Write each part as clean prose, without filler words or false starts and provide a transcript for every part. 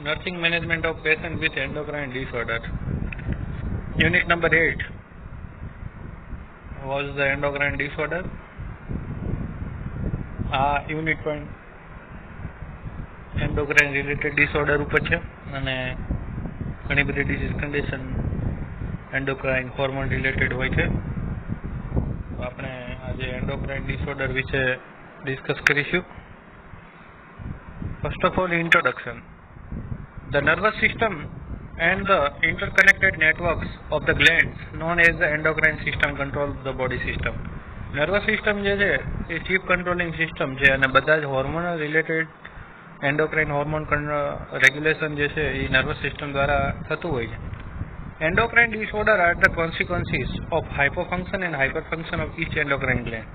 Nursing management of patient with endocrine disorder. Unit number 8 was the endocrine disorder. આ unit પણ endocrine related disorder ઉપર છે અને ઘણી બધી disease condition endocrine hormone related હોય છે. તો આપણે આજે એન્ડોક્રાઇન ડિસઓર્ડર વિશે ડિસ્કસ કરીશું. First of all, introduction. The nervous system and the interconnected networks of the glands known as the endocrine system control the body system. Nervous system જે છે એ chief controlling system છે અને બધા જ hormonal related endocrine hormone regulation જે છે એ nervous system દ્વારા થતું હોય છે. Endocrine disorder are the consequences of hypofunction and hyperfunction of each endocrine gland.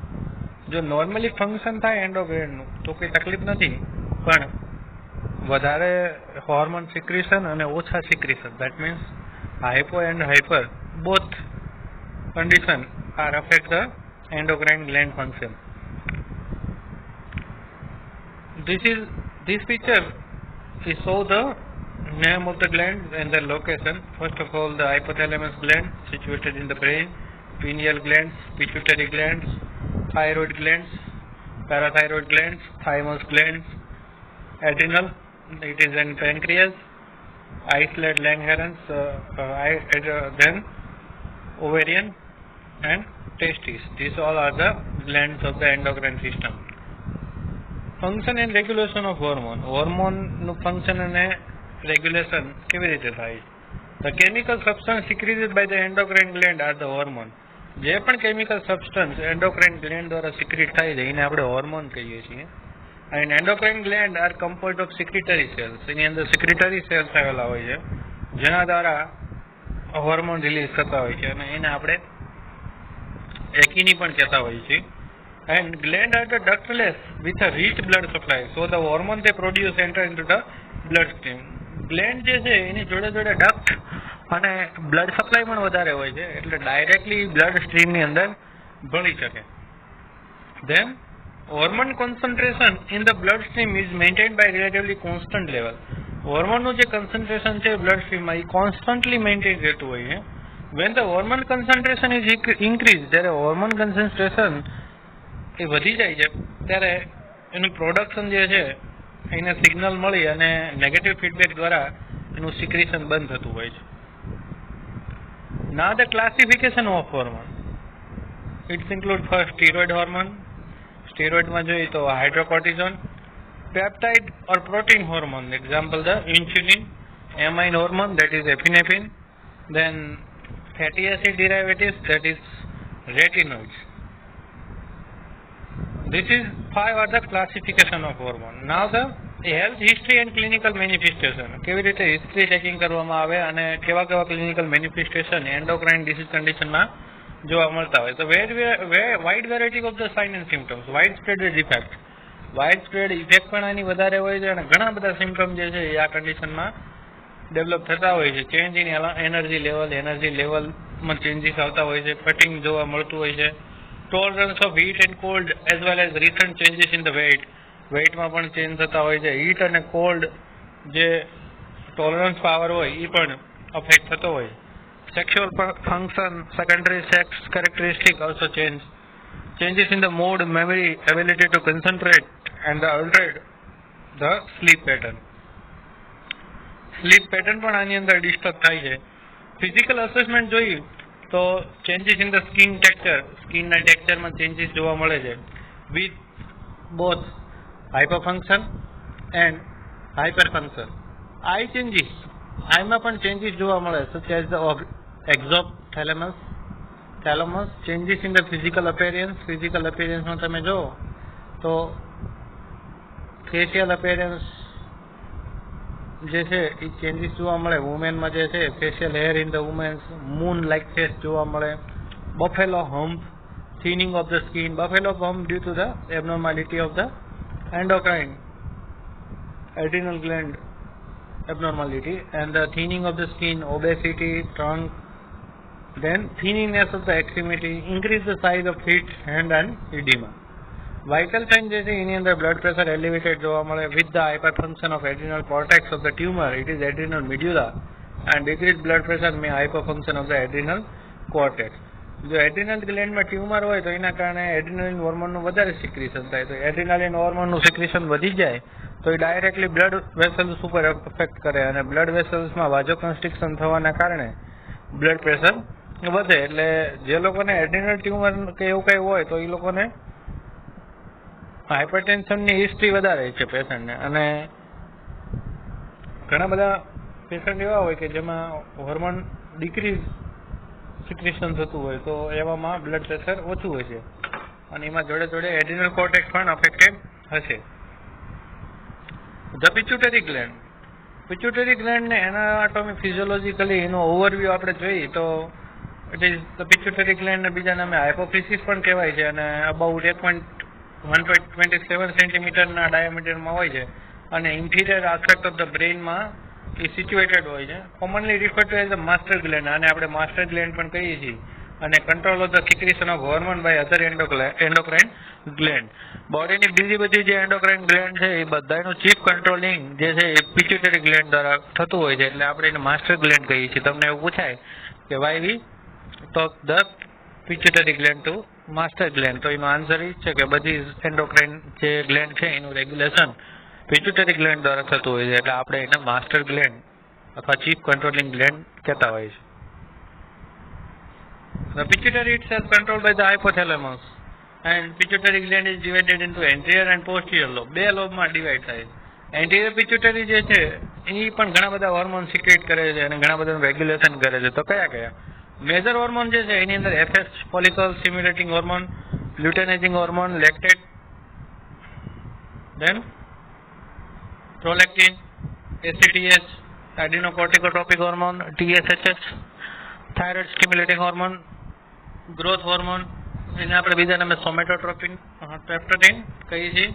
જો નોર્મલી ફંક્શન થાય એન્ડોક્રાઇનનું તો કોઈ તકલીફ નથી, પણ વધારે હોર્મોન સિક્રેશન અને ઓછા secretion, that means hypo and hyper both condition are affect the endocrine gland function. This picture is show the name of the gland and the location. First of all, the hypothalamus gland situated in the brain, pineal glands, pituitary glands, thyroid glands, parathyroid glands, thymus glands, adrenal, it is in pancreas, islet Langerhans, then ovarian and testes. These all are the glands of the endocrine system. Function and regulation of hormone. Hormone નું function અને regulation કેવી રીતે થાય? The chemical substance secreted by the endocrine gland are the hormone. જે પણ chemical substance endocrine gland દ્વારા secrete થાય છે એને આપણે hormone કહીએ છીએ. And endocrine gland are composed of secretory cells. એની અંદર secretory cells આવેલા હોય છે જેના દ્વારા હોર્મોન રિલીઝ થતા હોય છે અને એને આપણે એકિની પણ કહેતા હોઈએ છીએ. And gland are the ductless with a rich blood supply, so the hormone they produce enter into the bloodstream. Gland જે છે એની જોડે જોડે ડક્ટ અને બ્લડ સપ્લાય પણ વધારે હોય છે એટલે ડાયરેક્ટલી બ્લડ સ્ટ્રીમની અંદર ભળી શકે. Then hormone concentration in the bloodstream is maintained by relatively constant level. હોર્મોનનું જે કન્સન્ટ્રેશન છે બ્લડ સ્ટ્રીમમાં એ કોન્સ્ટન્ટલી મેન્ટેન રહેતું હોય છે. When the hormone concentration is increase, જ્યારે હોર્મોન કન્સન્ટ્રેશન એ વધી જાય છે ત્યારે એનું પ્રોડક્શન જે છે એને સિગ્નલ મળી અને નેગેટિવ ફીડબેક દ્વારા એનું સિક્રેશન બંધ થતું હોય છે. Now the classification of hormone. It's include first steroid hormone. સ્ટેરોઇડમાં જોઈએ તો હાઇડ્રોકોર્ટિઝોન, peptide or protein hormone, example the insulin, amine hormone, that is epinephrine, then fatty acid derivatives, that is retinoids. This is 5 are the classification of hormone. Now the health history and clinical manifestation. કેવી રીતે history checking કરવામાં આવે અને કેવા કેવા clinical manifestation endocrine disease કન્ડિશનમાં જોવા મળતા હોય. તો wide variety of the sign and symptoms, wide spread effect. Wide spread effect પણ આની વધારે હોય છે અને ઘણા બધા સિમ્પટમ જે છે એ આ કન્ડિશનમાં ડેવલપ થતા હોય છે. ચેન્જ ઇન એનર્જી લેવલમાં ચેન્જીસ આવતા હોય છે, ફટિંગ જોવા મળતું હોય છે, tolerance of heat and cold as well as recent changes in the વેઇટમાં પણ ચેન્જ થતા હોય છે. હીટ અને કોલ્ડ જે ટોલરન્સ પાવર હોય એ પણ અફેક્ટ થતો હોય. Sexual function, secondary sex characteristic also changes in the mood, memory, ability to concentrate and the altered the sleep pattern. Sleep pattern પણ આની અંદર ડિસ્ટર્બ થાય છે. ફિઝિકલ અસેસમેન્ટ જોઈએ તો changes in the skin texture, સ્કિનના ટેક્સચરમાં ચેન્જીસ જોવા મળે છે with both hyperfunction and hyperfunction. Eye changes, આઈમાં પણ ચેન્જીસ જોવા મળે such as the exophthalmos, changes in the physical appearance. Physical appearance માં તમે જો તો facial appearance જે છે એ ચેન્જીસ જોવા મળે. વુમેનમાં જે છે facial hair in the women's, moon like face જોવા મળે. buffalo hump, thinning of the skin. Buffalo hump due to the abnormality of the endocrine adrenal gland abnormality, and the thinning of the skin, obesity, trunk, then thinningness of the extremity, increase the size of feet, hand and edema. Vital sign જે છે એની અંદર blood pressure elevated જોવા મળે with the hyperfunction of adrenal cortex of the tumour it is adrenal medulla and decrease blood pressure may hyperfunction of the adrenal cortex. જો adrenal ગ્લેન્ડમાં tumour હોય તો એના કારણે એડ્રિનલિન હોર્મોનનું વધારે સિક્રેશન થાય. તો એડ્રિનલિન હોર્મોનનું સિક્રેશન વધી જાય તો એ ડાયરેક્ટલી બ્લડ વેસલ્સ ઉપર અફેક્ટ કરે અને બ્લડ વેસલ્સમાં વાઝોકન્સ્ટ્રિક્શન થવાના કારણે બ્લડ પ્રેશર વધે. એટલે જે લોકોને એડ્રિનલ ટ્યુમર કે એવું કંઈ હોય તો એ લોકોને હાઇપરટેન્શનની હિસ્ટ્રી વધારે છે પેશન્ટને. અને ઘણા બધા પેશન્ટ એવા હોય કે જેમાં હોર્મોન ડિક્રીઝ સિક્રેશન થતું હોય તો એવામાં બ્લડ પ્રેશર ઓછું હોય છે અને એમાં જોડે જોડે એડ્રિનલ કોર્ટેક્સ પણ અફેક્ટેડ હશે. The pituitary gland. પિટ્યુટરી ગ્લેન્ડને એનાટોમી ફિઝિયોલોજીકલી એનો ઓવરવ્યૂ આપણે જોઈએ તો ઇટ ઇઝ ધ પિટ્યુટરી ગ્લેન્ડને બીજા નામે હાઇપોફિસિસ પણ કહેવાય છે અને અબાઉટ 1.27 સેન્ટીમીટરના ડાયામીટરમાં હોય છે અને ઇન્ટિરિયર આસ્પેક્ટ ઓફ ધ બ્રેઇનમાં એ સિચ્યુએટેડ હોય છે. Commonly refer to as the master gland, અને આપણે માસ્ટર ગ્લેન્ડ પણ કહીએ છીએ, અને control of the secretion of hormone by other endocrine gland. બોડીની બીજી બધી જે એન્ડોક્રાઇન ગ્લેન્ડ છે એ બધાનું ચીફ કંટ્રોલિંગ જે છે એ પિટ્યુટરી ગ્લેન્ડ દ્વારા થતું હોય છે, એટલે આપણે એને માસ્ટર ગ્લેન્ડ કહીએ છીએ. તમને એવું પૂછાય કે why we talk the pituitary gland to master gland, તો એનો આન્સર એ છે કે બધી એન્ડોક્રાઇન જે ગ્લેન્ડ છે એનું રેગ્યુલેશન પિટ્યુટરી ગ્લેન્ડ દ્વારા થતું હોય છે, એટલે આપણે એને માસ્ટર ગ્લેન્ડ અથવા ચીફ કંટ્રોલિંગ ગ્લેન્ડ કહેતા હોય છે. The pituitary itself controlled by the hypothalamus, and pituitary gland is divided into anterior and posterior lobe. બે લોબમાં ડિવાઈડ થાય. એન્ટિરિયર પિટ્યુટરી જે છે એ પણ ઘણા બધા હોર્મોન સિક્રેટ કરે છે અને ઘણા બધાનું રેગ્યુલેશન કરે છે. તો કયા કયા? મેજર હોર્મોન જે છે એની અંદર FS follicle stimulating hormone, luteinizing hormone, lactate, then prolactin, ACTH, adrenocorticotropic hormone, TSH, thyroid stimulating hormone, growth hormone, એને આપણે બીજા નામે સોમેટોટ્રોપિન, પેપ્ટોડિન કહીએ છીએ,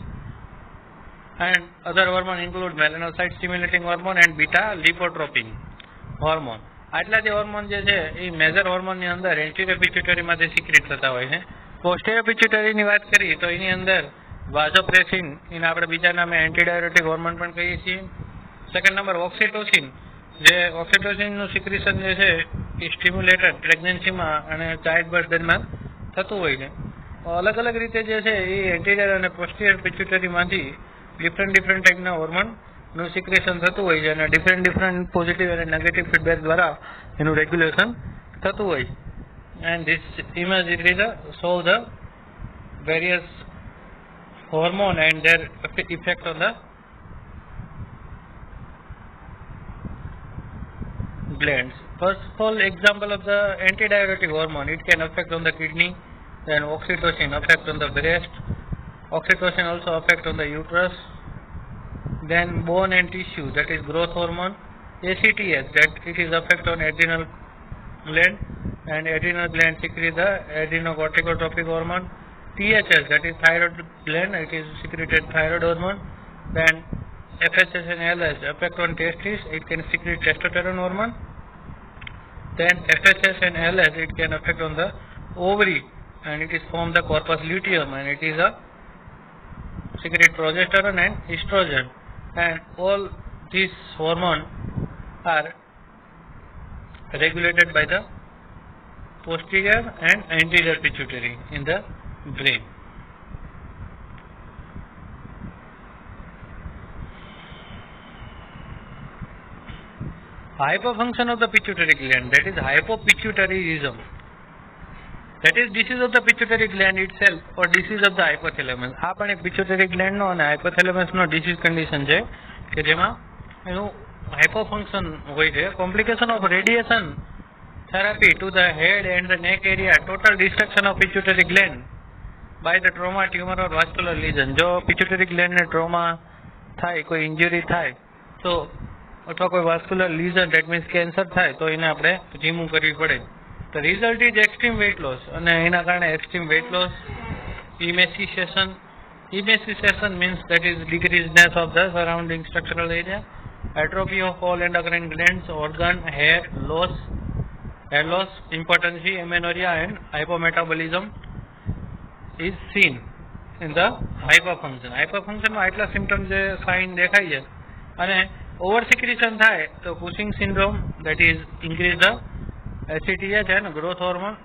and other hormone include melanocyte stimulating hormone and beta lipotropin hormone. આટલા જે હોર્મોન જે છે એ મેજર હોર્મોનની અંદર એન્ટિરિયર પિટ્યુટરીમાંથી સિક્રેટ થતા હોય છે. પોસ્ટેરિયર પિટ્યુટરીની વાત કરીએ તો એની અંદર વાઝોપ્રેસિન, એને આપણે બીજા નામે એન્ટીડાયરેટિક હોર્મોન પણ કહીએ છીએ. સેકન્ડ નંબર ઓક્સિટોસિન, જે ઓક્સિટોસિનનું સિક્રેશન જે છે એ સ્ટિમ્યુલેટેડ પ્રેગ્નન્સીમાં અને ચાઇલ્ડ બર્થ દરમિયાન થતું હોય છે. અલગ અલગ રીતે જે છે એ એન્ટિરિયર અને પોસ્ટિરિયર પિટ્યુટરીમાંથી ડિફરન્ટ ટાઈપના હોર્મોનનું સિક્રેશન થતું હોય છે અને ડિફરન્ટ પોઝિટિવ અને નેગેટિવ ફીડબેક દ્વારા એનું રેગ્યુલેશન થતું હોય છે. And this image it is show the various hormone and their effect on the glands. First of all, example of the antidiuretic hormone, it can affect on the kidney. Then oxytocin affect on the breast. Oxytocin also affect on the uterus. Then bone and tissue, that is growth hormone. ACTH, that it is affect on adrenal gland, and adrenal gland secrete the adrenocorticotropic hormone. THS, that is thyroid gland, it is secreted thyroid hormone. Then FSH and LH affect on testes, it can secrete testosterone hormone. Then FSH and LH, it can affect on the ovary and it is form the corpus luteum and it is a secrete progesterone and estrogen. And all these hormones are regulated by the posterior and anterior pituitary in the brain. Hyperfunction of the pituitary gland, that is hypopituitaryism, that is disease of the pituitary gland itself or disease of the hypothalamus. આ પણ એક pituitary gland નો અને hypothalamus નો disease condition છે કે જેમાં એનું hypofunction હોય છે. Complication of radiation therapy to the head and the neck area, total destruction of pituitary gland by the trauma, tumor or vascular lesion. જો pituitary gland ને trauma થાય, કોઈ injury થાય તો અથવા કોઈ vascular lesion, that means cancer થાય તો એને આપણે રિમૂવ કરવી પડે. તો result is extreme weight loss, અને એના કારણે extreme weight loss, emaciation means that is decreaseness of the surrounding structural area, atrophy of all endocrine glands, organ, hair loss, impotency, amenorrhea and hypometabolism is seen. in the hyperfunction. Hyperfunction માં આટલા symptom જે sign દેખાય છે અને over secretion થાય તો કુશિંગ syndrome, that is increase the ACTH and growth hormone,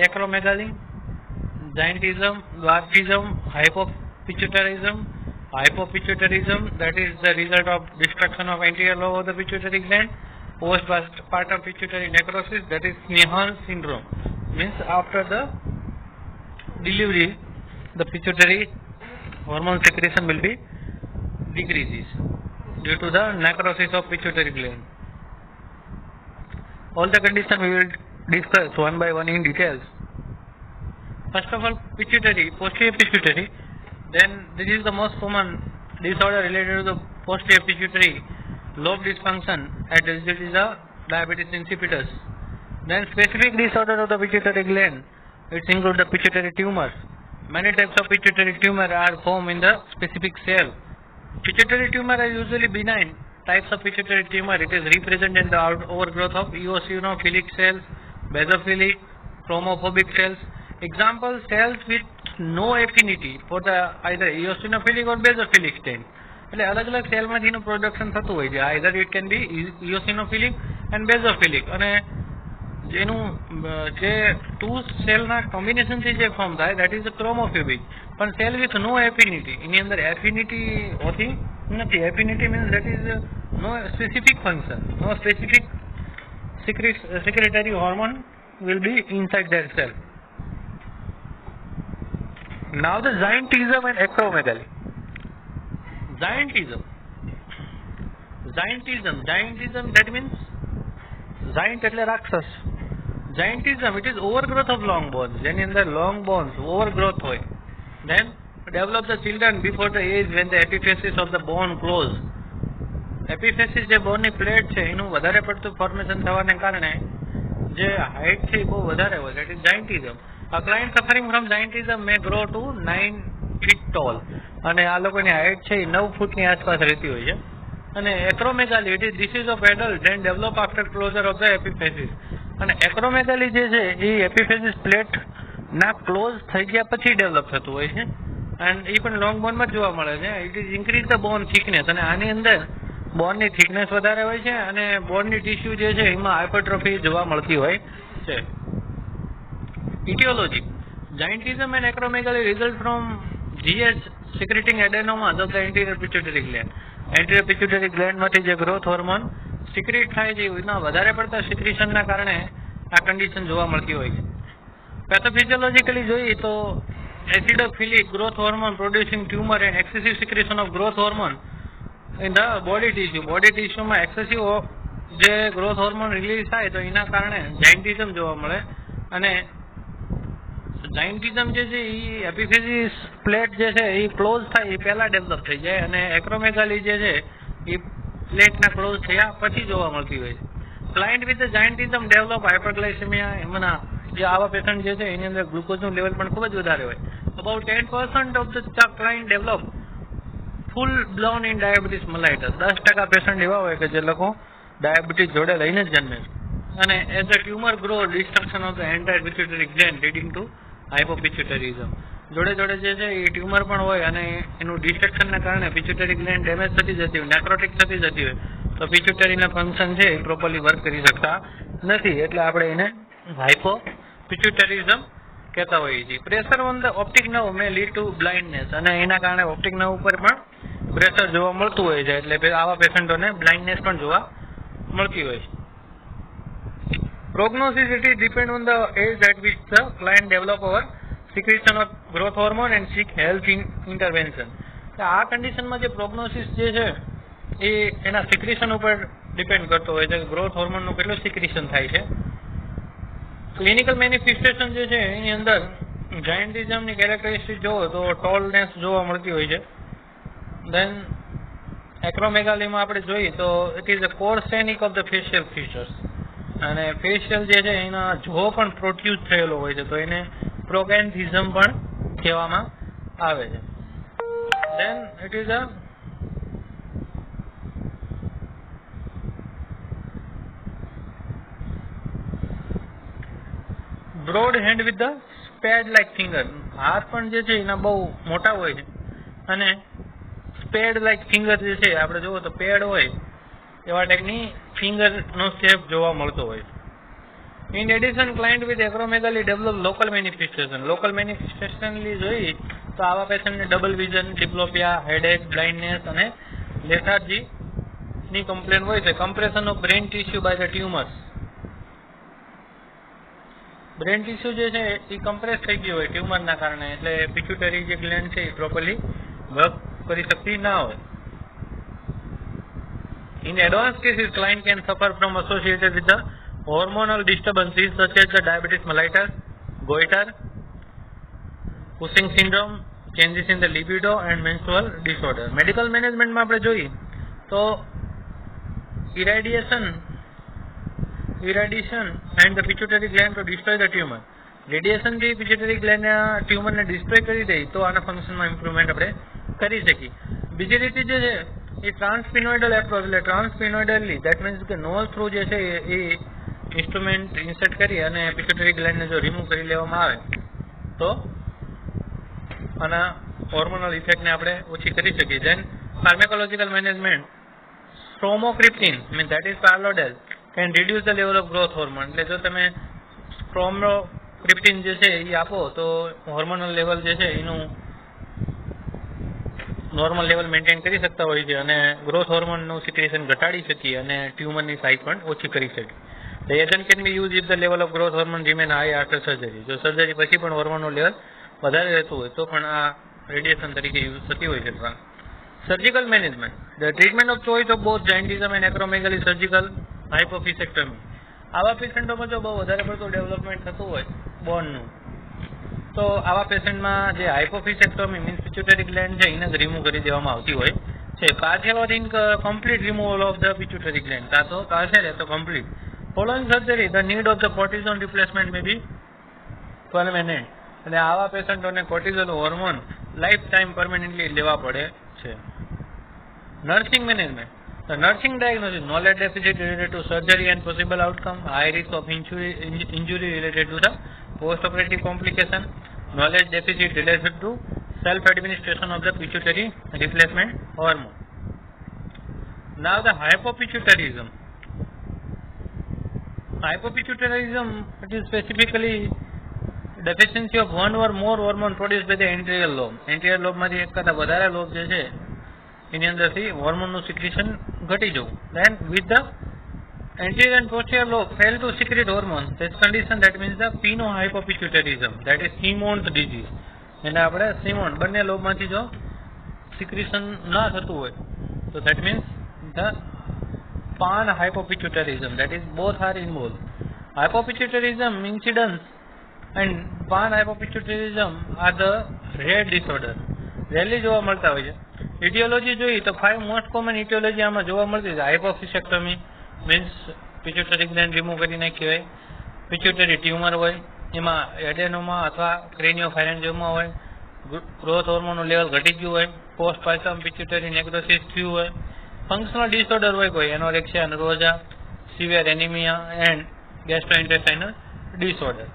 acromegaly, giantism, dwarfism, hypopituitarism, that is the result of destruction of anterior lobe of the pituitary gland, postpartum pituitary necrosis, that is Snehan syndrome, means after the delivery the pituitary hormone secretion will be decreases due to the necrosis of pituitary gland. All the conditions we will discuss one by one in details. First of all, pituitary, posterior pituitary, then this is the most common disorder related to the posterior pituitary lobe dysfunction, and it is a diabetes insipidus. Then specific disorder of the pituitary gland, it includes the pituitary tumors. Many types of pituitary tumor are formed in the specific cell. Pituitary tumor are usually benign types of pituitary tumor. It is represented in the overgrowth of eosinophilic cells, basophilic, chromophobic cells. Example, cells with no affinity for the either eosinophilic or basophilic stain. એટલે અલગ અલગ સેલમાંથી એનું production થતું હોય છે. either it can be eosinophilic and basophilic, અને જેનું જે ટુ સેલના કોમ્બિનેશનથી જે ફોર્મ થાય that is chromophobic. પણ સેલ વિથ નો એફિનિટી, એની અંદર એફિનિટી હોતી નથી. Affinity means that is no specific function, no specific secretory hormone will be inside that cell. Now the giantism and acromegaly. Giantism, that means giant એટલે રાક્ષસ. Giantism, it is overgrowth of long bones, જેની અંદર long bones overgrowth હોય. Then develop the children before the age when the epiphysis of the bone close. Epiphysis જે બોનની plate છે એનું વધારે પડતું ફોર્મેશન થવાને કારણે જે હાઇટ છે એ બહુ વધારે હોય, that is giantism. A client suffering from giantism may grow to 9 feet tall, અને આ લોકોની હાઇટ છે એ 9 ફૂટની આસપાસ રહેતી હોય છે. અને એક્રોમેગાલી, it is disease of adult and develop after closure of the epiphysis. અને એક્રોમેગાલી જે છે એ એપિફેસિસ પ્લેટ ના ક્લોઝ થઈ ગયા પછી ડેવલપ થતું હોય છે, and એ પણ લોંગ બોનમાં જોવા મળે છે. It is increase the bone thickness, અને આની અંદર બોનની થિકનેસ વધારે હોય છે અને બોનની ટિશ્યુ જે છે એમાં હાઇપરટ્રોફી જોવા મળતી હોય છે. Etiology. Giantism and acromegaly result from GH secreting adenomas of the anterior pituitary gland. Anterior pituitary gland માંથી જે growth hormone secrete થાય છે એના વધારે પડતા secretion ના કારણે આ condition જોવા મળતી હોય છે. Pathophysiologically જોઈએ તો acidophilic growth hormone producing tumor and excessive secretion of growth hormone in the body tissue. Body tissue માં excessive જે growth hormone release થાય તો એના કારણે giantism જોવા મળે. અને giantism જે છે એ એપિફિસિસ પ્લેટ જે છે એ ક્લોઝ થાય એ પહેલા ડેવલપ થઈ જાય, અને એક્રોમેગાલી જે છે એ પ્લેટના ક્લોઝ થયા પછી જોવા મળતી હોય છે. Client with giantism develop hyperglycaemia. એમાંના જે આવા પેશન્ટ જે છે એની અંદર ગ્લુકોઝનું લેવલ પણ ખૂબ જ વધારે હોય. About 10% of the client develop full blown in diabetes મલાઇટસ. 10% patient એવા હોય કે જે લોકો ડાયાબિટીસ જોડે લઈને જ જન્મે છે. અને as the tumour grow destruction of the entire pituitary gland leading to hypopituitarism. જોડે જોડે જે છે એ ટ્યુમર પણ હોય અને એનું ડિસ્ટ્રક્શનના કારણે પિટ્યુટરી ગ્લેન્ડ ડેમેજ થતી જતી હોય, નેક્રોટિક થતી જતી હોય, તો પિટ્યુટરીના ફંક્શન છે એ પ્રોપરલી વર્ક કરી શકતા નથી. એટલે આપણે એને હાઇપોપિટ્યુટરિઝમ કહેતા હોઈએ છીએ. Pressure on the optic nerve May lead to blindness, અને એના કારણે ઓપ્ટિક નર્વ ઉપર પણ પ્રેશર જોવા મળતું હોય છે. એટલે આવા પેશન્ટોને બ્લાઇન્ડનેસ પણ જોવા મળતી હોય છે. Prognosis, it is depend on the age at which the client develop our secretion of growth hormone and seek health intervention. આ કન્ડિશનમાં જે પ્રોગ્નોસિસ જે છે એ એના સિક્રેશન ઉપર ડિપેન્ડ કરતો હોય છે, ગ્રોથ હોર્મોનનું કેટલું સિક્રેશન થાય છે. ક્લિનિકલ મેનિફેસ્ટેશન જે છે એની અંદર જાયન્ટિઝમની કેરેક્ટરિસ્ટિક જોવો તો ટોલનેસ જોવા મળતી હોય છે. દેન એક્રોમેગાલીમાં આપણે જોઈએ તો it is a coarsening of the facial features, અને ફેશિયલ જે છે એના જો પણ પ્રોટ્યુઝ થયેલો હોય છે તો એને પ્રોગેન્થિઝમ પણ કહેવામાં આવે છે. Then it is a broad hand with the spade like finger, હાથ પણ જે છે એના બહુ મોટા હોય છે અને સ્પેડ લાઇક ફિંગર જે છે આપણે જુઓ તો પેડ હોય એવા ટાઈપની ફિંગરનો શેપ જોવા મળતો હોય છે. In addition, client with acromegaly develop local manifestation. Local manifestation જોઈ તો આવા પેશન્ટને double vision, diplopia, headache, blindness અને લેથાર્જી ની કમ્પ્લેન હોય છે. Compression of brain tissue by the tumours. Brain tissue જે છે એ કમ્પ્રેસ થઈ ગયું હોય ટ્યુમરના કારણે, એટલે પિટ્યુટરી જે ગ્લેન્ડ છે એ પ્રોપરલી વર્ક કરી શકતી ના હોય. In advanced cases, client can suffer from associated with the hormonal disturbances such as the diabetes mellitus, goiter, Cushing syndrome, changes in the libido and menstrual disorder. Medical management માં આપણે જોઈએ તો irradiation and the pituitary gland to destroy the tumor. Radiation થી pituitary ગ્લેન્ડના ટ્યુમરને destroy કરી દે તો આના ફંક્શનમાં improvement આપણે કરી શકીએ. બીજી રીતે જે છે એ ટ્રાન્સપિનોઇડલ એપ્રોચ, એટલે ટ્રાન્સપિનોઇડલી દેટ મીન્સ કે નોઝ થ્રુ જે છે એ ઇન્સ્ટ્રુમેન્ટ ઇન્સર્ટ કરી અને પિટ્યુટરી ગ્લેન્ડને જો રિમૂવ કરી લેવામાં આવે તો આના હોર્મોનલ ઇફેક્ટને આપણે ઓછી કરી શકીએ. Then pharmacological management, bromocriptine mean that is Parlodel can reduce the level of growth hormone. એટલે જો તમે સ્ટ્રોમોક્રિપ્ટિન જે છે એ આપો તો હોર્મોનલ લેવલ જે છે એનું નોર્મલ લેવલ મેન્ટેન કરી શકતા હોય છે અને ગ્રોથ હોર્મોનનું સિક્રેશન ઘટાડી શકીએ અને ટ્યુમરની સાઇઝ પણ ઓછી કરી શકીએ. The agent can be used if the level of growth hormone remain high after surgery. જો સર્જરી પછી પણ હોર્મોનનું લેવલ વધારે રહેતું હોય તો પણ આ રેડિયેશન તરીકે યુઝ થતી હોય છે. Surgical management, the treatment of choice of both giantism and acromegaly surgical hypophysectomy. આવા પેશન્ટોમાં જો બહુ વધારે પડતું ડેવલપમેન્ટ થતું હોય બોનનું તો આવા પેશન્ટમાં જે હાઇપોફિસેક્ટમી મીન્સ પિટ્યુટરી ગ્લેન્ડ છે એને જ રિમૂવ કરી દેવામાં આવતી હોય છે. Partial or complete removal of the pituitary gland, કાં તો પાર્શિયલ તો complete. Following surgery, the need of the cortisone replacement may be permanent. અને આવા પેશન્ટોને cortisol hormone life time permanently લેવા પડે છે. Nursing management, the nursing diagnosis, knowledge deficit related to surgery and possible outcome, high risk of injury related to the post-operative complication, knowledge deficit related to self-administration of the pituitary replacement hormone. Now the hypopituitarism. Hypopituitarism, it is specifically deficiency of one or more hormone produced by the anterior lobe. Anterior lobe માંથી એક કરતા વધારે lobe જે છે એની અંદરથી હોર્મોનનું secretion ઘટી જવું. Then with the anterior and posterior lobe fail to secrete hormones, this condition that means the pinohypopituitarism, that is Simon's disease. એને આપણે સિમોન બંને લોબમાંથી જો સિક્રેશન ના થતું હોય તો that means the panhypopituitarism, that is both are involved. Hypopituitarism incidence and panhypopituitarism are the rare disorder. Rarely જોવા મળતા હોય છે. ઇટિયોલોજી જોઈએ તો 5 મોસ્ટ કોમન ઇટિયોલોજી આમાં જોવા મળતી છે. હાઇપોફિસેક્ટમી મીન્સ પિટ્યુટરી ગ્લેન્ડ રિમૂવ કરી નાખી હોય, પિટ્યુટરી ટ્યુમર હોય, એમાં એડેનોમા અથવા ક્રેનિયોફાયરેન્જિયોમા હોય, ગ્રોથ હોર્મોનનું લેવલ ઘટી ગયું હોય, પોસ્ટ પાર્ટમ પિટ્યુટરી નેક્રોસિસ થયું હોય, ફંક્શનલ ડિસઓર્ડર હોય કોઈ anorexia, nervosa, severe anaemia and gastrointestinal disorder.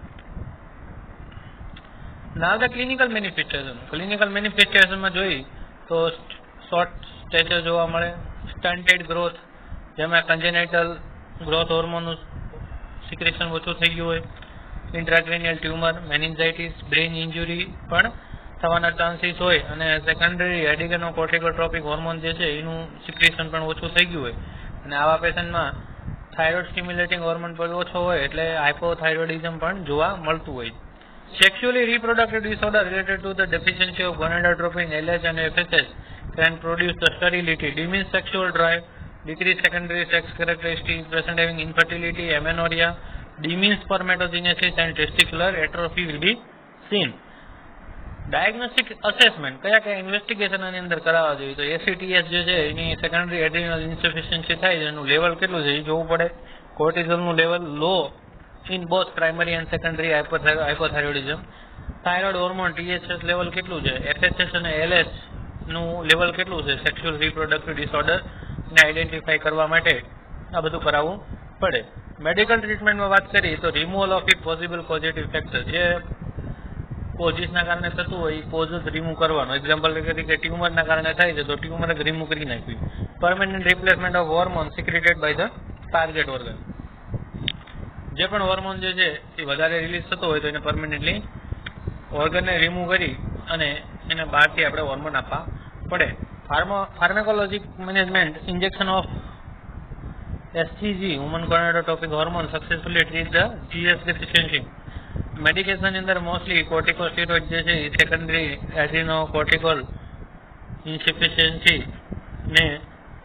Now the clinical manifestation. Clinical manifestation માં જોઈ તો શોર્ટ સ્ટેચર જોવા મળે, સ્ટન્ટેડ ગ્રોથ જેમાં કન્જેનાઇટલ ગ્રોથ હોર્મોનનું સિક્રેશન ઓછું થઈ ગયું હોય, ઇન્ટ્રાક્રેનિયલ ટ્યુમર, મેનિન્જાઇટિસ, બ્રેઇન ઇન્જુરી પણ થવાના ચાન્સીસ હોય અને સેકન્ડરી એડિગનો કોર્ટિકોટ્રોપિક હોર્મોન જે છે એનું સિક્રેશન પણ ઓછું થઈ ગયું હોય અને આવા પેશન્ટમાં થાઇરોઇડ સ્ટિમ્યુલેટિંગ હોર્મોન પણ ઓછો હોય એટલે હાઇપોથાઇરોઇડિઝમ પણ જોવા મળતું હોય. Sexually reproductive disorder related to the deficiency of gonadotropin, LH and FSH can produce the sterility, diminished sexual drive, decreased secondary sex characteristics, present having infertility, amenorrhea, diminished spermatogenesis and testicular atrophy will be seen. Diagnostic assessment કયા કયા investigation આની અંદર કરાવવા જોઈએ તો એસીટીએસ જે છે એની secondary adrenal ઇન્સફિશિયન્સી થાય એનું લેવલ કેટલું છે એ જોવું પડે. કોર્ટિઝોલનું level low in both primary and secondary hypothyroidism. Thyroid hormone THS level કેટલું છે, FSH અને LH નું લેવલ કેટલું છે, સેક્સ્યુઅલ રિપ્રોડક્ટિવ ડિસઓર્ડર ને આઈડેન્ટિફાઈ કરવા માટે આ બધું કરાવવું પડે. મેડિકલ ટ્રીટમેન્ટમાં વાત કરીએ તો removal of it possible positive factor, જે કોઝિસના કારણે થતું હોય એ કોઝ જ રિમૂવ કરવાનો. એક્ઝામ્પલ તરીકે ટ્યુમરના કારણે થાય છે તો ટ્યુમર જ રિમૂવ કરી નાખવી. Permanent replacement of hormone secreted by the target organ. જે પણ હોર્મોન જે છે એ વધારે રિલીઝ થતો હોય તો એને પરમેનન્ટલી ઓર્ગનને રિમૂવ કરી અને એને બહારથી આપણે હોર્મોન આપવા પડે. Pharmacologic management injection of SGG human gonadotropic hormone successfully treat the GS deficiency. મેડિકેશનની અંદર મોસ્ટલી કોર્ટિકોસ્ટેરોઇડ જે છે એ સેકન્ડરી એડ્રીનોકોર્ટિકલ ઇન્સફિશિયન્સી ને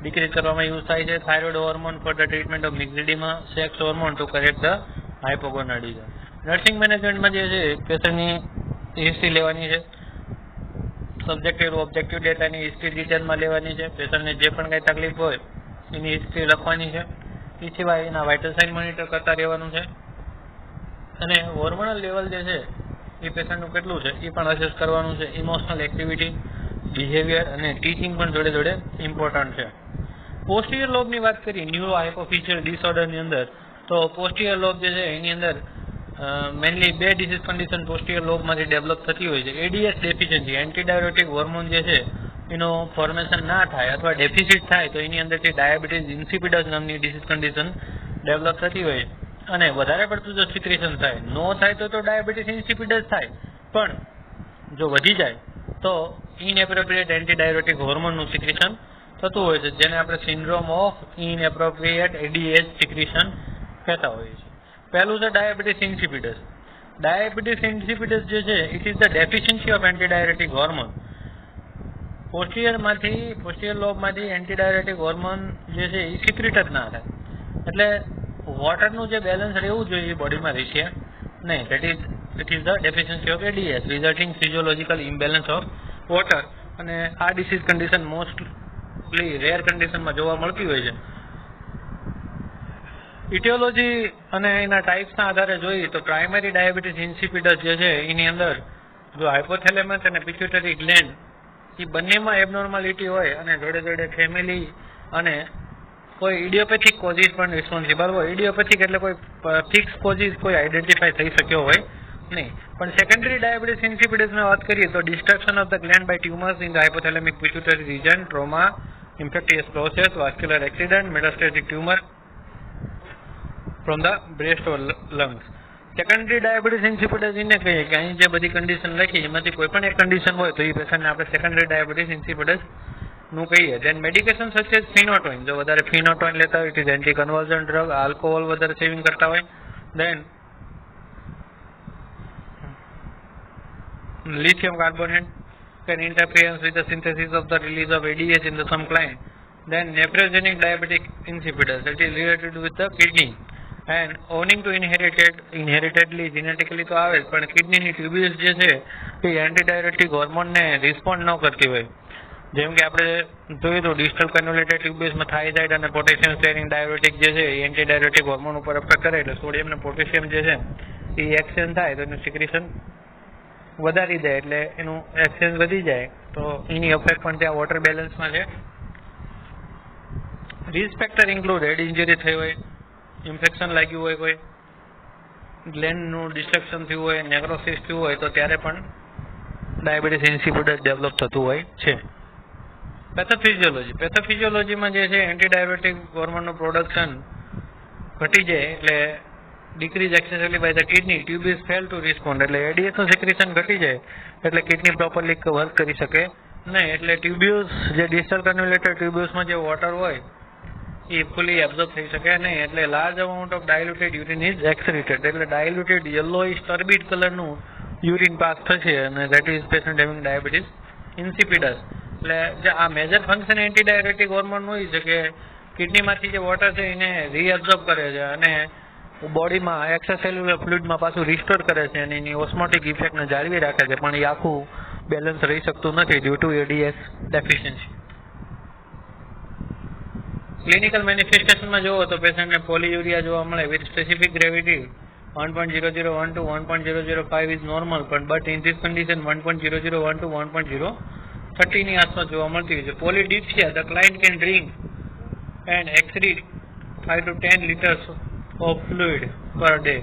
ડિક્રીઝ કરવામાં યુઝ થાય છે. Thyroid hormone for the treatment of myxoedema, sex hormone to correct the hypogonadism. Nursing મેનેજમેન્ટમાં જે છે પેશન્ટની હિસ્ટ્રી લેવાની છે. સબ્જેક્ટિવ ઓબ્જેક્ટિવ ડેટાની હિસ્ટ્રી ડિટેલમાં લેવાની છે. પેશન્ટને જે પણ કંઈ તકલીફ હોય એની હિસ્ટ્રી લખવાની છે. એ સિવાય એના વાઇટલ સાઇન મોનિટર કરતા રહેવાનું છે. અને હોર્મોનલ લેવલ જે છે એ પેશન્ટનું કેટલું છે એ પણ અસેસ કરવાનું છે. ઇમોશનલ એક્ટિવિટી, બિહેવિયર અને ટીચિંગ પણ જોડે જોડે ઇમ્પોર્ટન્ટ છે. પોસ્ટિરિયર લોબની વાત કરીએ ન્યુરો હાઇપોફિશિયલ ડિસઓર્ડરની અંદર, તો પોસ્ટિરિયર લોબ જે છે એની અંદર મેનલી બે ડિસીઝ કન્ડિશન પોસ્ટિરિયર લોબમાંથી ડેવલપ થતી હોય છે. એડીએસ ડેફિશિયન્સી, એન્ટીડાયોરેટિક હોર્મોન જે છે એનો ફોર્મેશન ના થાય અથવા ડેફિસિટ થાય તો એની અંદરથી ડાયાબિટીસ ઇન્સિપિડસ નામની ડિસીઝ કન્ડિશન ડેવલપ થતી હોય છે. અને વધારે પડતું જો સિક્રેશન થાય, નો થાય તો ડાયાબિટીસ ઇન્સિપિડસ થાય, પણ જો વધી જાય તો ઇનએપ્રોપ્રિએટ એન્ટીડાયોરેટિક હોર્મોનનું સિક્રેશન થતું હોય છે, જેને આપણે સિન્ડ્રોમ ઓફ ઇનએપ્રોપ્રિએટ એડીએચ સિક્રેશન કહેતા હોઈએ છીએ. પહેલું છે ડાયાબિટીસ ઇન્સિપિડસ. ડાયાબિટીસ ઇન્સિપિડસ જે છે it is the deficiency of antidiuretic hormone. Posterior લોબમાંથી એન્ટીડાયોરેટિક હોર્મોન જે છે એ સિક્રેટ જ ના થાય, એટલે વોટરનું જે બેલેન્સ રહેવું જોઈએ એ બોડીમાં રહેશે નહીં. It is the deficiency of ADS resulting physiological imbalance of water. અને આ ડિસીઝ કન્ડિશન મોસ્ટલી રેર કન્ડિશનમાં જોવા મળતી હોય છે. ઇટિયોલોજી અને એના ટાઈપ્સના આધારે જોઈએ તો પ્રાઇમરી ડાયાબિટીસ ઇન્સિપિડસ જે છે એની અંદર જો હાઇપોથેલેમસ અને પિટ્યુટરી ગ્લેન્ડ એ બંનેમાં એબનોર્માલિટી હોય અને જોડે જોડે ફેમિલી અને કોઈ ઇડિયોપેથિક કોઝિસ પણ રિસ્પોન્સિબલ હોય. ઇડિયોપેથિક એટલે કોઈ ફિક્સ કોઝિસ કોઈ આઈડેન્ટિફાઈ થઈ શક્યો હોય નહીં. પણ સેકન્ડરી ડાયાબિટીસ ઇન્સિપિડસમાં વાત કરીએ તો destruction of the gland by tumours in the hypothalamic pituitary region, trauma, infectious process, vascular accident, metastatic tumour from the breast or lungs. Secondary diabetes insipidus એને કહીએ કે અહીં જે બધી કન્ડિશન લખી એમાંથી કોઈ પણ એક કન્ડિશન હોય તો એ પેશન્ટને આપણે સેકન્ડરી ડાયાબિટીસ ઇન્સિપિડસ નું કહીએ. ધેન મેડિકેશન સચ એઝ ફિનોટોઇન, જો વધારે ફિનોટોઇન લેતા હોય it is anti conversion drug. Alcohol વધારે સેવિંગ કરતા હોય than lithium carbonate can interference with the synthesis of the release of ADH in the some client. Then nephrogenic diabetic insipidus, that is related with the kidney and owing to inheritedly genetically તો આવે પણ કિડનીની ટ્યુબ્યુલ્સ જે છે એ એન્ટીડાયોરેટિક હોર્મોનને respond ન કરતી હોય. જેમ કે આપણે જોયું તો ડિસ્ટલ કન્યુલેટેડ ટ્યુબ્યુલ્સમાં થાઇરાઇડ અને પોટેશિયમ સ્ટેરિંગ ડાયોરેટિક જે છે એ એન્ટીડાયોરેટિક હોર્મોન ઉપર અસર કરે એટલે સોડિયમ અને પોટેશિયમ જે છે એ એક્સચેન્જ થાય તો એનું સિક્રેશન વધારી જાય, એટલે એનું એક્સચેન્જ વધી જાય તો એની અફેક્ટ પણ ત્યાં વોટર બેલેન્સમાં છે. રિસ્ક ફેક્ટર ઇન્ક્લુડ હેડ ઇન્જરી થઈ હોય, ઇન્ફેક્શન લાગ્યું હોય, કોઈ ગ્લેન્ડનું ડિસ્ટ્રક્શન થયું હોય, નેક્રોસિસ થયું હોય તો ત્યારે પણ ડાયાબિટીસ ઇન્સિપિડસ ડેવલપ થતું હોય છે. પેથોફિઝિયોલોજીમાં જે છે એન્ટીડાયાબિટીક હોર્મોનનું પ્રોડક્શન ઘટી જાય એટલે decrease excessively by the kidney, tubules fail to respond, એટલે એડીએસનું સિક્રેશન ઘટી જાય એટલે કિડની પ્રોપરલી વર્ક કરી શકે નહીં, એટલે ટ્યુબ્યુલ્સ જે ડિસ્ટલ કન્યુલેટેડ ટ્યુબ્યુલ્સમાં જે વોટર હોય એ ફુલી એબ્ઝોર્બ થઈ શકે નહીં, એટલે large amount of diluted urine is excreted, એટલે ડાયલ્યુટેડ યલોઇશ ટર્બિડ કલરનું યુરિન પાસ થશે અને that is patient having diabetes insipidus. એટલે જે આ મેજર ફંક્શન એન્ટીડાયોરેટિક હોર્મોનનું હોય છે કે કિડનીમાંથી જે વોટર છે એને રીએબ્ઝોર્બ કરે છે અને બોડીમાં એક્સ્ટ્રાસેલ્યુલર ફ્લુઇડમાં પાછું રિસ્ટોર કરે છે અને એની ઓસ્મોટિક ઇફેક્ટને જાળવી રાખે છે, પણ એ આખું બેલેન્સ રહી શકતું નથી due to ADS deficiency. Clinical મેનિફેસ્ટેશનમાં જોવો તો પેશન્ટને પોલીયુરિયા જોવા મળે with specific gravity 1.0012 to 1.005 is normal, but in this condition 1.0012 to 1.030 ની આસપાસ જોવા મળતી હોય છે. Polydipsia, the client can drink and excrete 5 to 10 liters of fluid per day.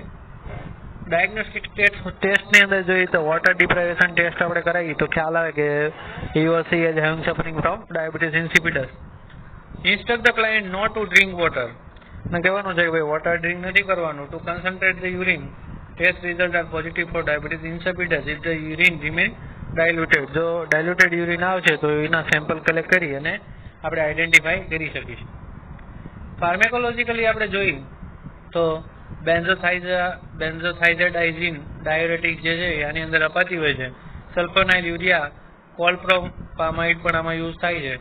Diagnostic ટેસ્ટની અંદર જોઈએ તો વોટર ડિપ્રાઇવેશન ટેસ્ટ આપણે કરાવીએ તો ખ્યાલ આવે કે he or she is having suffering from diabetes insipidus. Instruct the client not to drink water. ને કહેવાનું છે કે ભાઈ વોટર ડ્રિંક નથી કરવાનું. To concentrate the urine. Test results are positive for diabetes insipidus if the urine remain diluted. જો diluted urine આવશે તો એના સેમ્પલ કલેક્ટ કરી અને આપણે આઈડેન્ટિફાઈ કરી શકીશું. ફાર્મેકોલોજીકલી આપણે જોઈએ તો બેન્ઝોથાઇઝેડાઇઝિન ડાયુરેટિક જે છે આની અંદર અપાતી હોય છે. સલ્ફોનાઇલ યુરિયા કોલપ્રોપામાઇડ પણ આમાં યુઝ થાય છે.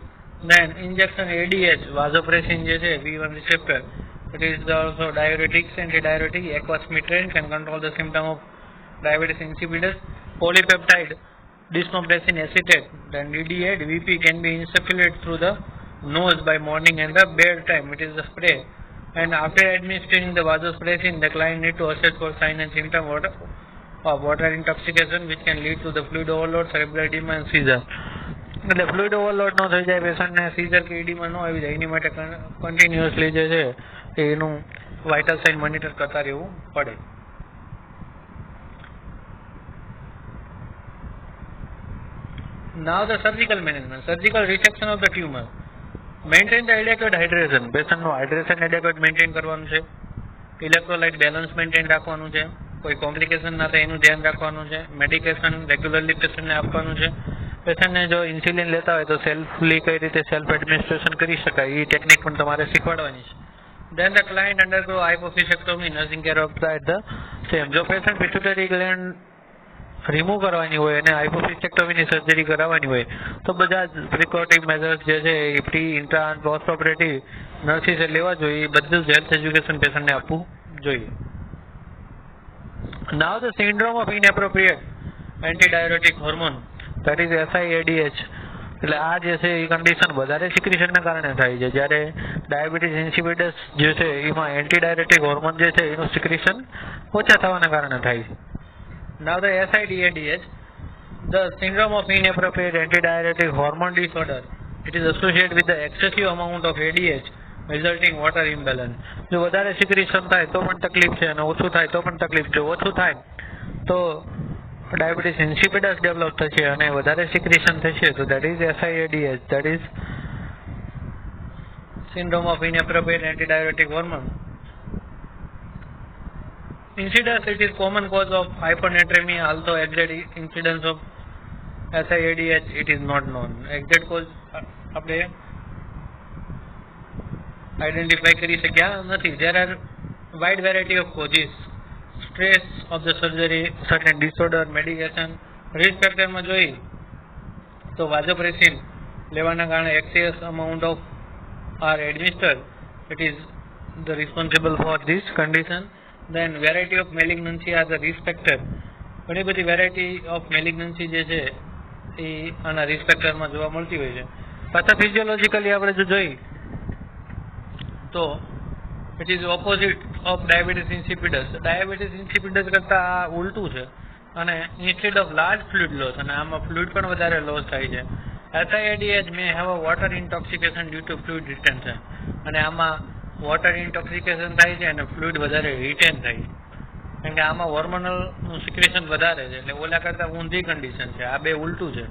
દેન ઇન્જેક્શન ADH વાઝોપ્રેસિન જે છે V1 receptor it is also diuretics, antidiuretic. Aqueous mitrine can control the symptom of diabetes insipidus. Polypeptide desmopressin acetate, then DDA VP can be insufflated through the nose by morning and the bedtime. It is the spray. And after administering the vasopressin, the client need to assess for sign and symptom of water intoxication, which can lead to the fluid overload, cerebral edema and seizure. એટલે fluid overload ન થઈ જાય, પેશન્ટને seizure કે એડીમાં ન આવી જાય, એની માટે કન્ટિન્યુઅસલી જે છે એનું વાઇટલ સાઇન મોનિટર કરતા રહેવું પડે. Now the surgical management. Surgical resection of the tumor. Maintain the adequate hydration. પેશન્ટનું હાઇડ્રેશન એડેક્વેટ મેન્ટેન કરવાનું છે. ઇલેક્ટ્રોલાઇટ બેલેન્સ મેન્ટેન રાખવાનું છે. કોઈ કોમ્પ્લિકેશન ના થાય એનું ધ્યાન રાખવાનું છે. મેડિકેશન રેગ્યુલરલી પેશન્ટને આપવાનું છે. પેશન્ટને જો ઇન્સ્યુલિન લેતા હોય તો સેલ્ફલી કઈ રીતે સેલ્ફ એડમિનિસ્ટ્રેશન કરી શકાય એ ટેકનિક પણ તમારે શીખવાડવાની છે. Then the client undergo hypophysiectomy, nursing care of at the same. જો પેશન્ટ પિટ્યુટરી ગ્લેન્ડ રિમૂવ કરવાની હોય અને હાઇપોફિસ્ટેક્ટોમીની સર્જરી કરાવવાની હોય તો બધા જ પ્રિકોટિવ મેજર્સ જે છે એ પ્રી ઇન્ટ્રા અને પોસ્ટ ઓપરેટિવ નર્સિસે લેવા જોઈએ. બધું જ હેલ્થ એજ્યુકેશન પેશન્ટને આપવું જોઈએ. Now the syndrome of inappropriate antidiuretic hormone, that is SIADH. એટલે આ જે છે એ કન્ડિશન વધારે સિક્રેશનના કારણે થાય છે, જ્યારે ડાયાબિટીસ ઇન્સિપિડસ જે છે એમાં એન્ટીડાયરેટિક હોર્મોન જે છે એનું સિક્રેશન ઓછા થવાના કારણે થાય છે. Now the SIDADH, the syndrome of inappropriate antidiuretic hormone disorder, it is associated with the excessive amount of ADH resulting water imbalance. જો વધારે સિક્રેશન થાય તો પણ તકલીફ છે અને ઓછું થાય તો પણ તકલીફ છે. ઓછું થાય તો ડાયાબિટીસ ઇન્સિપિડસ ડેવલપ થશે અને વધારે સિક્રેશન થશે તો that is SIADH, that is syndrome of inappropriate antidiuretic hormone. Incidence, it is common cause of hypernatremia, although exact incidence of SIADH it is not known. Exact cause આપણે identify કરી શક્યા નથી. There are wide variety of causes. Stress of the surgery, certain disorder, medication. Risk factor માં જોઈ તો vasopressin લેવાના કારણે excess amount of are administered. It is the responsible for this condition. Then variety of malignancy are the risk factor. ઘણી બધી variety of malignancy જે છે એ આના risk factor માં જોવા મળતી હોય છે. પાછા ફિઝિયોલોજીકલી આપણે જો જોઈ તો it is opposite of diabetes insipidus. Diabetes insipidus કરતા ઉલટું છે અને instead of large fluid loss અને આમાં fluid પણ વધારે loss થાય છે. SIADH may have a water intoxication due to fluid retention અને આમાં water intoxication થાય છે અને fluid વધારે retain થાય છે કારણ કે આમાં હોર્મોનલનું સિક્રેશન વધારે છે એટલે ઓલા કરતા ઊંધી કન્ડિશન છે. આ બે ઉલટું છે.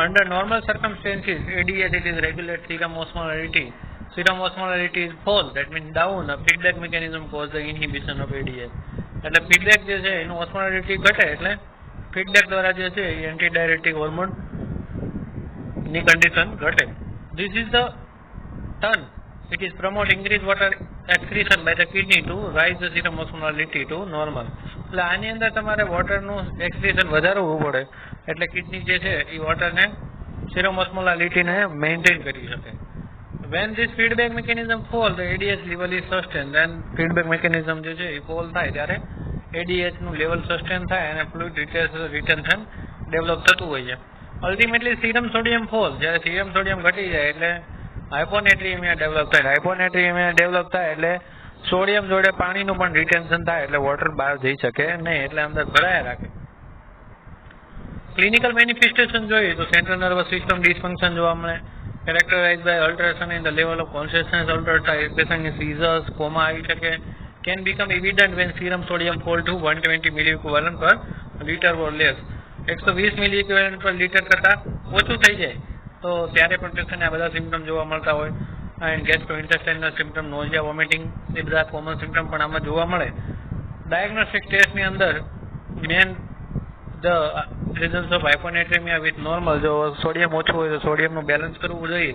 Under normal circumstances ADH it is regulate serum osmolarity. Serum osmolarity is fall, that means down. A feedback mechanism cause the inhibition of ADH. એટલે ફીડબેક જે છે એનું ઓસ્મોલારિટી ઘટે એટલે ફીડબેક દ્વારા જે છે એ એન્ટીડાયરેટિક હોર્મોન ની કન્ડિશન ઘટે. This is the turn. It is promote increased water excretion by the kidney to rise the serum osmolarity to normal. એટલે આની અંદર તમારે વોટરનું એક્સક્રીશન વધારવું પડે એટલે કિડની જે છે એ વોટરને serum osmolarity ને મેન્ટેન કરી શકે. When this feedback mechanism fall, the ADH level is sustained. Then feedback mechanism જે છે એ fall થાય ત્યારે ADH નું લેવલ સસ્ટેન થાય અને fluid retention ડેવલપ થતું હોય છે. Ultimately serum sodium fall. જ્યારે serum sodium ઘટી જાય એટલે હાઇપોનેટ્રીમિયા ડેવલપ થાય. હાઇપોનેટ્રીમિયા ડેવલપ થાય એટલે સોડિયમ જોડે પાણીનું પણ રિટેન્શન થાય એટલે વોટર બહાર જઈ શકે નહીં એટલે અંદર ભરાયા રાખે. ક્લિનિકલ મેનિફેસ્ટેશન જોઈએ તો સેન્ટ્રલ નર્વસ સિસ્ટમ ડિસફંક્શન જોવા મળે. Characterized by alteration in the level of consciousness, altered થાય. પેશન્ટને સીઝર્સ, કોમા આવી શકે, can become evident when serum sodium fall to 120 milliequivalent per liter or less. 120 milliequivalent per liter કરતા ઓછું થઈ જાય તો ત્યારે પણ પેશન્ટને આ બધા સિમ્પટમ જોવા મળતા હોય. એન્ડ ગેસ્ટ્રોઇન્ટેસ્ટાઇનલ સિમ્પટમ, નોઝિયા, વોમિટિંગ, એ બધા કોમન સિમ્પટમ પણ આમાં જોવા મળે. ડાયગ્નોસ્ટિક ટેસ્ટની અંદર mean the presence of hyponatraemia with normal, જો સોડિયમ ઓછું હોય તો સોડિયમનું બેલેન્સ કરવું જોઈએ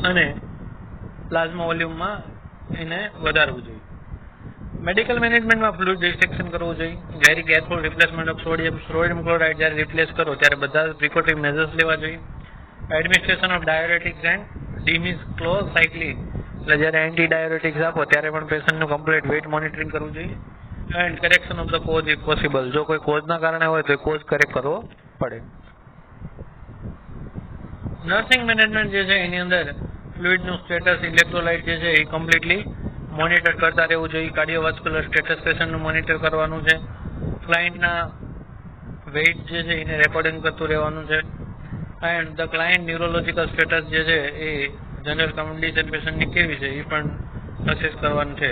અને પ્લાઝમા વોલ્યુમમાં એને વધારવું જોઈએ. મેડિકલ મેનેજમેન્ટમાં ફ્લુઇડ ડિસ્ટ્રિક્શન કરવું જોઈએ. Very careful replacement of sodium chloride જ્યારે રિપ્લેસ કરો ત્યારે બધા પ્રિકોટિવ મેઝર્સ લેવા જોઈએ. એડમિનિસ્ટ્રેશન ઓફ ડાયોરેટિક્સ એન્ડ ડિમિસ્ક્લોસાઇક્લિન, એટલે જ્યારે એન્ટી ડાયોરેટિક્સ આપો ત્યારે પણ પેશન્ટનું કમ્પ્લીટ વેઇટ મોનિટરિંગ કરવું જોઈએ. And correction of the cause if possible, જો કોઈ કોઝના કારણે હોય તો કોઝ કરેક્ટ કરવો પડે. નર્સિંગ મેનેજમેન્ટ જે છે એની અંદર ફ્લુઇડનું સ્ટેટસ, ઇલેક્ટ્રોલાઇટ જે છે એ કમ્પ્લીટલી મોનિટર કરતા રહેવું જોઈએ. કાર્ડિયોવાસ્ક્યુલર સ્ટેટસ પેશન્ટનું મોનિટર કરવાનું છે. ક્લાયન્ટના વેઇટ જે છે એને રેકોર્ડિંગ કરતું રહેવાનું છે. And the client neurological status જે છે એ જનરલ કન્ડિશન પેશન્ટની કેવી છે એ પણ અસેસ કરવાનું છે.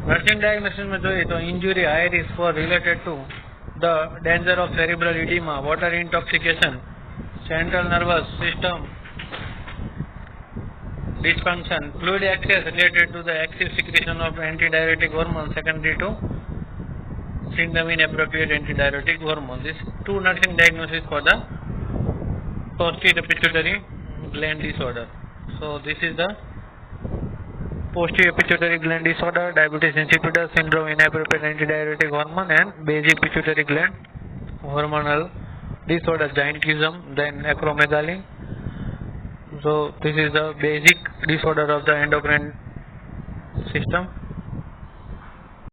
નર્સિંગ ડાયગ્નોસિસમાં જોઈએ તો injury high risk for related to the danger of cerebral oedema, water intoxication, central nervous system dysfunction, fluid excess related to the excessive secretion of antidiuretic hormone secondary to syndrome inappropriate antidiuretic hormone. These two nursing diagnosis for the posterior pituitary gland disorder. So this is the posterior pituitary gland disorder, diabetes insipidus, syndrome inappropriate antidiuretic hormone, and basic pituitary gland hormonal disorder, giantism, then acromegaly. So this is the basic disorder of the endocrine system.